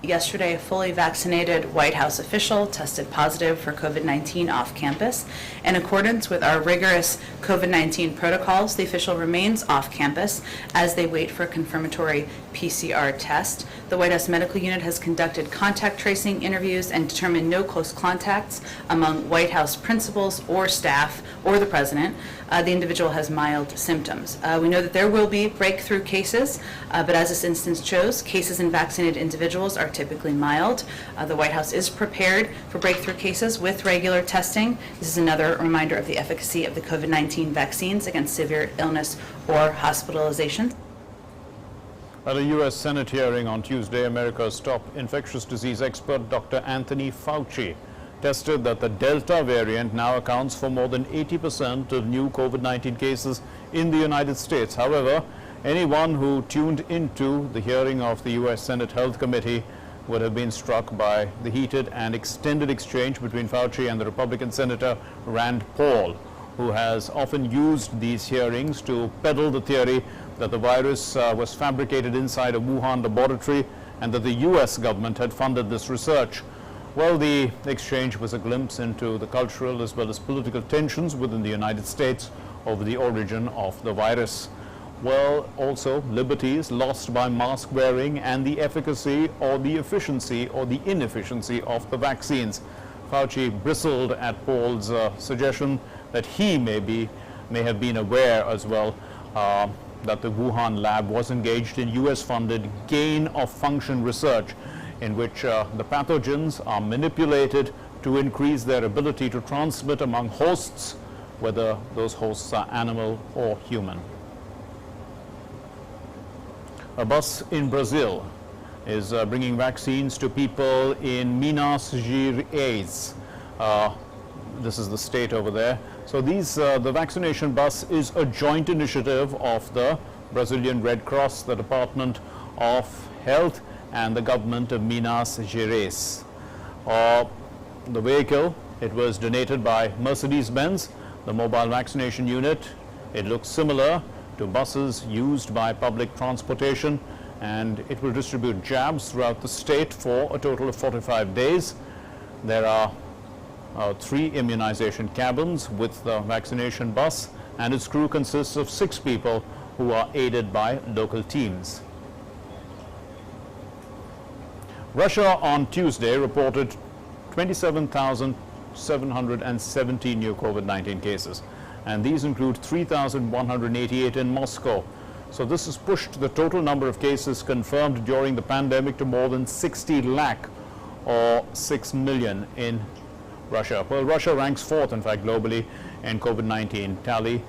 Yesterday, a fully vaccinated White House official tested positive for COVID-19 off campus. In accordance with our rigorous COVID-19 protocols, the official remains off campus as they wait for a confirmatory PCR test. The White House Medical Unit has conducted contact tracing interviews and determined no close contacts among White House principals or staff or the president. The individual has mild symptoms. We know that there will be breakthrough cases, but as this instance shows, cases in vaccinated individuals are are typically mild. The White House is prepared for breakthrough cases with regular testing. This is another reminder of the efficacy of the COVID-19 vaccines against severe illness or hospitalization. At a U.S. Senate hearing on Tuesday, America's top infectious disease expert, Dr. Anthony Fauci, tested that the Delta variant now accounts for more than 80% of new COVID-19 cases in the United States. However, anyone who tuned into the hearing of the U.S. Senate Health Committee would have been struck by the heated and extended exchange between Fauci and the Republican Senator Rand Paul, who has often used these hearings to peddle the theory that the virus was fabricated inside a Wuhan laboratory and that the U.S. government had funded this research. Well, the exchange was a glimpse into the cultural as well as political tensions within the United States over the origin of the virus. Well, also liberties lost by mask wearing and the efficacy or the efficiency or the inefficiency of the vaccines. Fauci bristled at Paul's suggestion that he may have been aware as well that the Wuhan lab was engaged in US-funded gain-of-function research in which the pathogens are manipulated to increase their ability to transmit among hosts, whether those hosts are animal or human. A bus in Brazil is bringing vaccines to people in Minas Gerais. This is the state over there. So the vaccination bus is a joint initiative of the Brazilian Red Cross, the Department of Health, and the government of Minas Gerais. The vehicle, it was donated by Mercedes-Benz, the mobile vaccination unit. It looks similar to buses used by public transportation, and it will distribute jabs throughout the state for a total of 45 days. There are 3 immunization cabins with the vaccination bus, and its crew consists of 6 people who are aided by local teams. Russia on Tuesday reported 27,770 new COVID-19 cases, and these include 3,188 in Moscow. So this has pushed the total number of cases confirmed during the pandemic to more than 60 lakh or 6 million in Russia. Well, Russia ranks 4th, in fact, globally in COVID-19 tally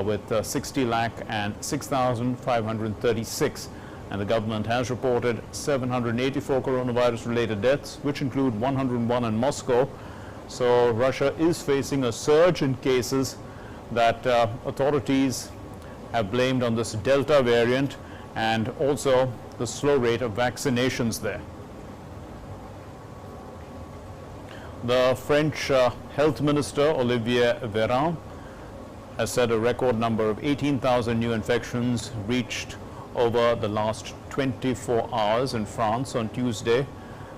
with 60 lakh and 6,536. And the government has reported 784 coronavirus-related deaths, which include 101 in Moscow. So Russia is facing a surge in cases that authorities have blamed on this Delta variant and also the slow rate of vaccinations there. The French Health Minister, Olivier Véran, has said a record number of 18,000 new infections reached over the last 24 hours in France on Tuesday.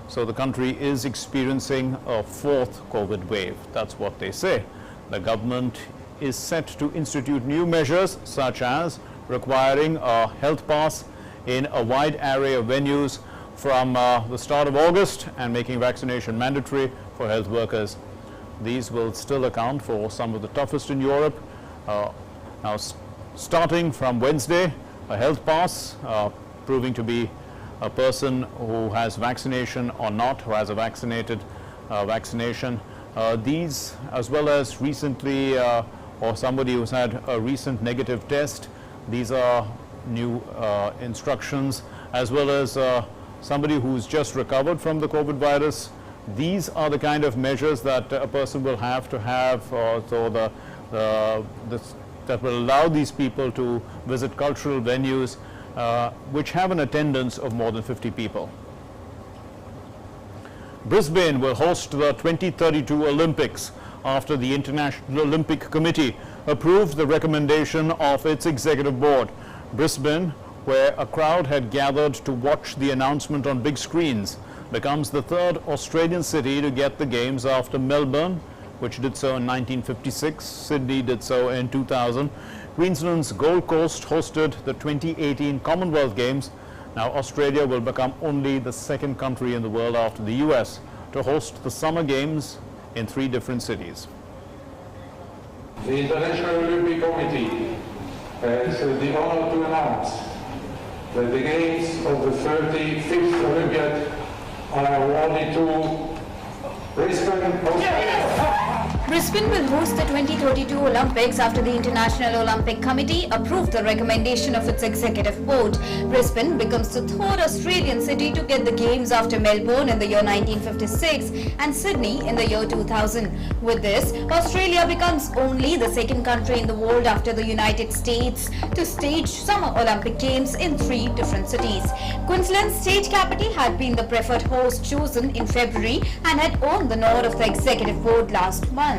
So the country is experiencing a 4th COVID wave. That's what they say. The government is set to institute new measures such as requiring a health pass in a wide array of venues from the start of August and making vaccination mandatory for health workers. These will still account for some of the toughest in Europe. Now, starting from Wednesday, a health pass proving to be a person who has vaccination or not, who has a vaccinated vaccination. These, as well as recently, or somebody who's had a recent negative test, these are new instructions, as well as somebody who's just recovered from the COVID virus. These are the kind of measures that a person will have to have, so that will allow these people to visit cultural venues which have an attendance of more than 50 people. Brisbane will host the 2032 Olympics after the International Olympic Committee approved the recommendation of its executive board. Brisbane, where a crowd had gathered to watch the announcement on big screens, becomes the 3rd Australian city to get the Games after Melbourne, which did so in 1956, Sydney did so in 2000. Queensland's Gold Coast hosted the 2018 Commonwealth Games. Now Australia will become only the 2nd country in the world after the US to host the Summer Games in 3 different cities. The International Olympic Committee has the honor to announce that the Games of the 35th Olympiad awarded to Brisbane, Australia. Brisbane will host the 2032 Olympics after the International Olympic Committee approved the recommendation of its executive board. Brisbane becomes the third Australian city to get the Games after Melbourne in the year 1956 and Sydney in the year 2000. With this, Australia becomes only the second country in the world after the United States to stage Summer Olympic Games in 3 different cities. Queensland's state capital had been the preferred host chosen in February and had earned the nod of the executive board last month.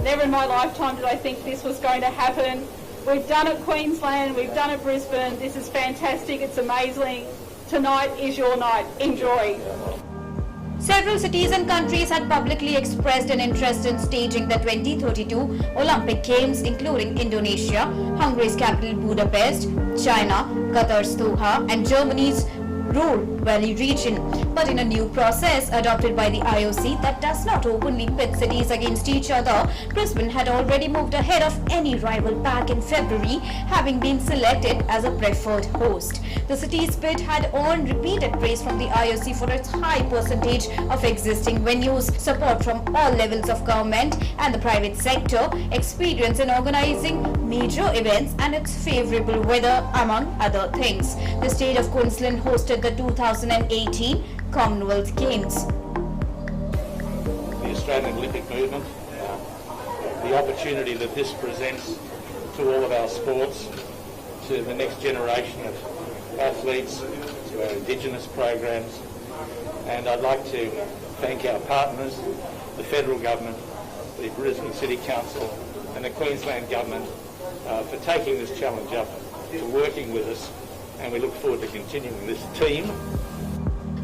Never in my lifetime did I think this was going to happen. We've done it Queensland, we've done it Brisbane. This is fantastic, it's amazing. Tonight is your night. Enjoy. Several cities and countries had publicly expressed an interest in staging the 2032 Olympic Games, including Indonesia, Hungary's capital Budapest, China, Qatar's Doha, and Germany's Ruhr Valley region. But in a new process adopted by the IOC that does not openly pit cities against each other, Brisbane had already moved ahead of any rival back in February, having been selected as a preferred host. The city's bid had earned repeated praise from the IOC for its high percentage of existing venues, support from all levels of government and the private sector, experience in organizing major events, and its favorable weather, among other things. The state of Queensland hosted the 2018 Commonwealth Games. The Australian Olympic movement, the opportunity that this presents to all of our sports, to the next generation of athletes, to our Indigenous programs, and I'd like to thank our partners, the federal government, the Brisbane City Council and the Queensland government for taking this challenge up, for working with us, and we look forward to continuing this team.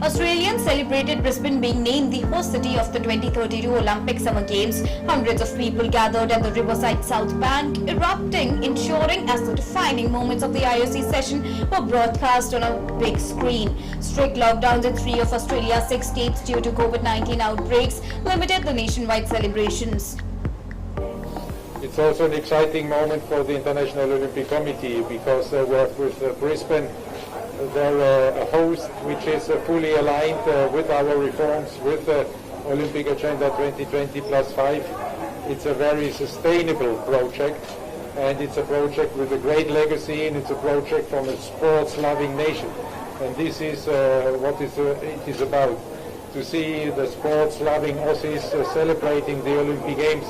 Australians celebrated Brisbane being named the host city of the 2032 Olympic Summer Games. Hundreds of people gathered at the Riverside South Bank, erupting, ensuring as the defining moments of the IOC session were broadcast on a big screen. Strict lockdowns in 3 of Australia's 6 states due to COVID-19 outbreaks limited the nationwide celebrations. It's also an exciting moment for the International Olympic Committee because with Brisbane, they're a host which is fully aligned with our reforms, with the Olympic Agenda 2020 +5. It's a very sustainable project, and it's a project with a great legacy, and it's a project from a sports-loving nation. And this is what it is about, to see the sports-loving Aussies celebrating the Olympic Games.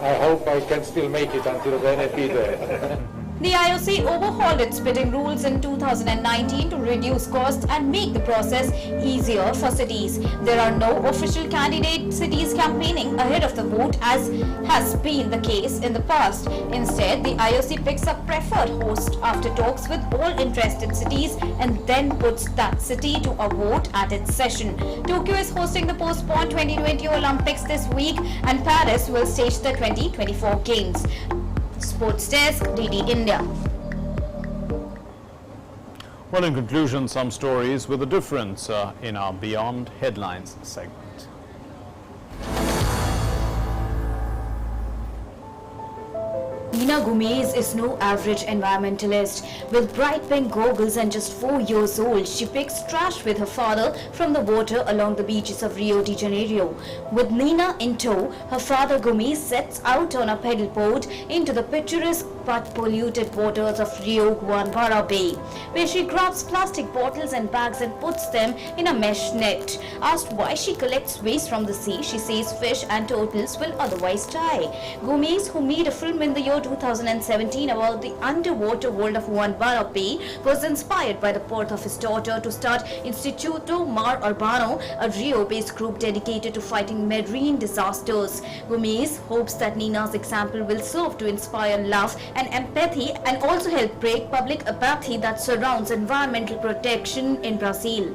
I hope I can still make it until then and be there. The IOC overhauled its bidding rules in 2019 to reduce costs and make the process easier for cities. There are no official candidate cities campaigning ahead of the vote, as has been the case in the past. Instead, the IOC picks a preferred host after talks with all interested cities and then puts that city to a vote at its session. Tokyo is hosting the postponed 2020 Olympics this week, and Paris will stage the 2024 Games. Sports Desk, DD India. Well, in conclusion, some stories with a difference in our Beyond Headlines segment. Nina Gomez is no average environmentalist. With bright pink goggles and just 4 years old, she picks trash with her father from the water along the beaches of Rio de Janeiro. With Nina in tow, her father Gomez sets out on a pedal boat into the picturesque but polluted waters of Rio Guanabara Bay, where she grabs plastic bottles and bags and puts them in a mesh net. Asked why she collects waste from the sea, she says fish and turtles will otherwise die. Gomez, who made a film in the year 2017 about the underwater world of Guanabara Bay, was inspired by the birth of his daughter to start Instituto Mar Urbano, a Rio-based group dedicated to fighting marine disasters. Gomez hopes that Nina's example will serve to inspire love and empathy and also help break public apathy that surrounds environmental protection in Brazil.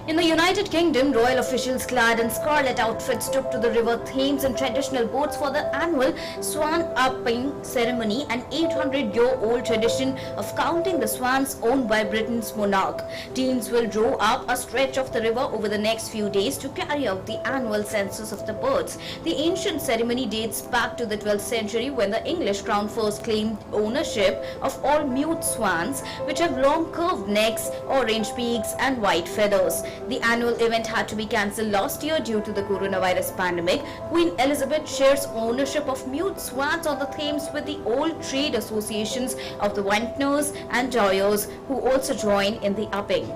In the United Kingdom, royal officials clad in scarlet outfits took to the River Thames in traditional boats for the annual swan-upping ceremony, an 800-year-old tradition of counting the swans owned by Britain's monarch. Teams will row up a stretch of the river over the next few days to carry out the annual census of the birds. The ancient ceremony dates back to the 12th century, when the English crown first claimed ownership of all mute swans, which have long curved necks, orange beaks and white feathers. The annual event had to be cancelled last year due to the coronavirus pandemic. Queen Elizabeth shares ownership of mute swans on the Thames with the old trade associations of the vintners and dyers, who also join in the upping.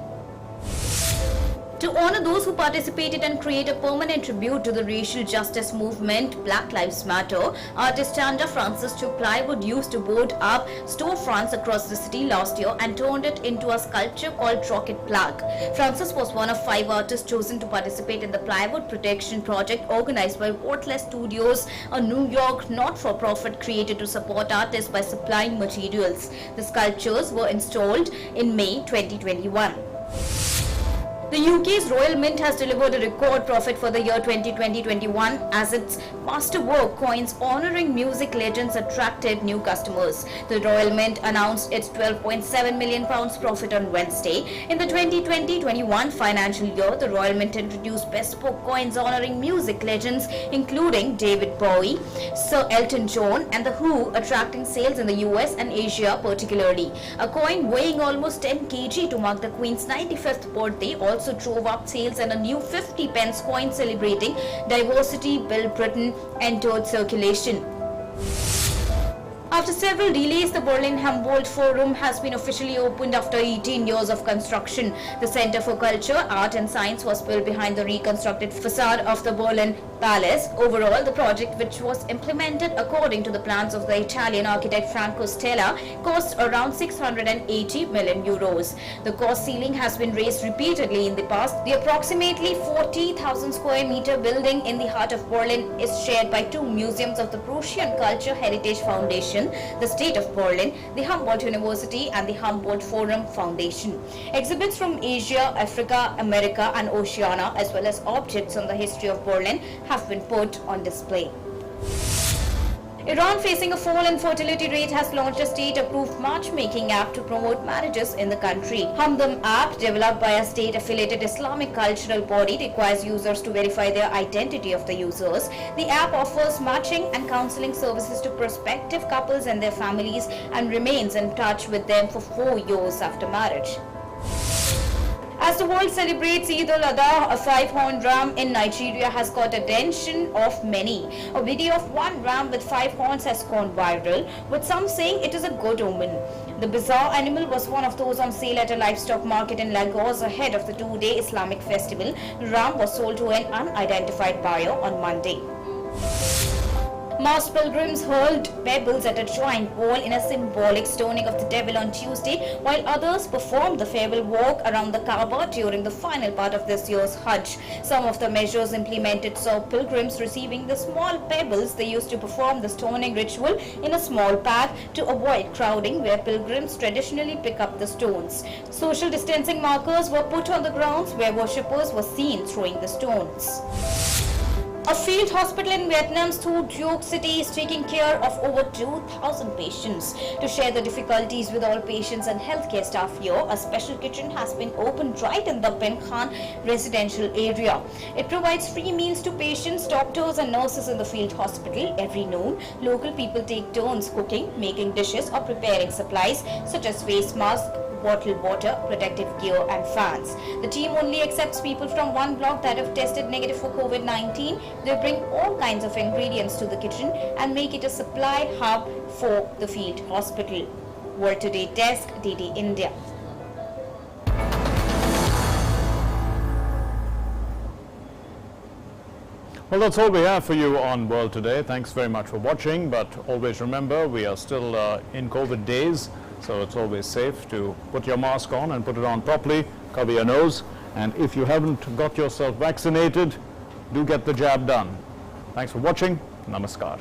To honor those who participated and create a permanent tribute to the racial justice movement, Black Lives Matter, artist Chanda Francis took plywood used to board up storefronts across the city last year and turned it into a sculpture called Rocket Plug. Francis was one of 5 artists chosen to participate in the plywood protection project organized by Worthless Studios, a New York not-for-profit created to support artists by supplying materials. The sculptures were installed in May 2021. The UK's Royal Mint has delivered a record profit for the year 2020-21 as its masterwork coins honouring music legends attracted new customers. The Royal Mint announced its £12.7 million profit on Wednesday. In the 2020-21 financial year, the Royal Mint introduced bespoke coins honouring music legends including David Bowie, Sir Elton John and The Who, attracting sales in the US and Asia particularly. A coin weighing almost 10 kg to mark the Queen's 95th birthday also drove up sales, and a new 50 pence coin celebrating diversity Bill Britain entered circulation. After several delays, the Berlin Humboldt Forum has been officially opened after 18 years of construction. The Center for Culture, Art and Science was built behind the reconstructed facade of the Berlin Palace. Overall, the project, which was implemented according to the plans of the Italian architect Franco Stella, cost around 680 million euros. The cost ceiling has been raised repeatedly in the past. The approximately 40,000 square meter building in the heart of Berlin is shared by 2 museums of the Prussian Culture Heritage Foundation, the State of Berlin, the Humboldt University and the Humboldt Forum Foundation. Exhibits from Asia, Africa, America and Oceania, as well as objects on the history of Berlin, have been put on display. Iran, facing a fall in fertility rate, has launched a state-approved matchmaking app to promote marriages in the country. Hamdam app, developed by a state-affiliated Islamic cultural body, requires users to verify their identity of the users. The app offers matching and counseling services to prospective couples and their families and remains in touch with them for 4 years after marriage. As the world celebrates Eid al-Adha, a 5-horn ram in Nigeria has caught attention of many. A video of one ram with 5 horns has gone viral, with some saying it is a good omen. The bizarre animal was one of those on sale at a livestock market in Lagos ahead of the 2-day Islamic festival. The ram was sold to an unidentified buyer on Monday. Mass pilgrims hurled pebbles at a giant wall in a symbolic stoning of the devil on Tuesday, while others performed the farewell walk around the Kaaba during the final part of this year's Hajj. Some of the measures implemented saw pilgrims receiving the small pebbles they used to perform the stoning ritual in a small pack to avoid crowding, where pilgrims traditionally pick up the stones. Social distancing markers were put on the grounds where worshippers were seen throwing the stones. A field hospital in Vietnam's Thu Duc City is taking care of over 2,000 patients. To share the difficulties with all patients and healthcare staff here, a special kitchen has been opened right in the Bin Khan residential area. It provides free meals to patients, doctors and nurses in the field hospital. Every noon, local people take turns cooking, making dishes or preparing supplies such as face masks, bottled water, protective gear and fans. The team only accepts people from one block that have tested negative for COVID-19. They bring all kinds of ingredients to the kitchen and make it a supply hub for the field hospital. World Today Desk, DD India. Well, that's all we have for you on World Today. Thanks very much for watching, but always remember we are still in COVID days. So it's always safe to put your mask on and put it on properly, cover your nose, and if you haven't got yourself vaccinated, do get the jab done. Thanks for watching. Namaskar.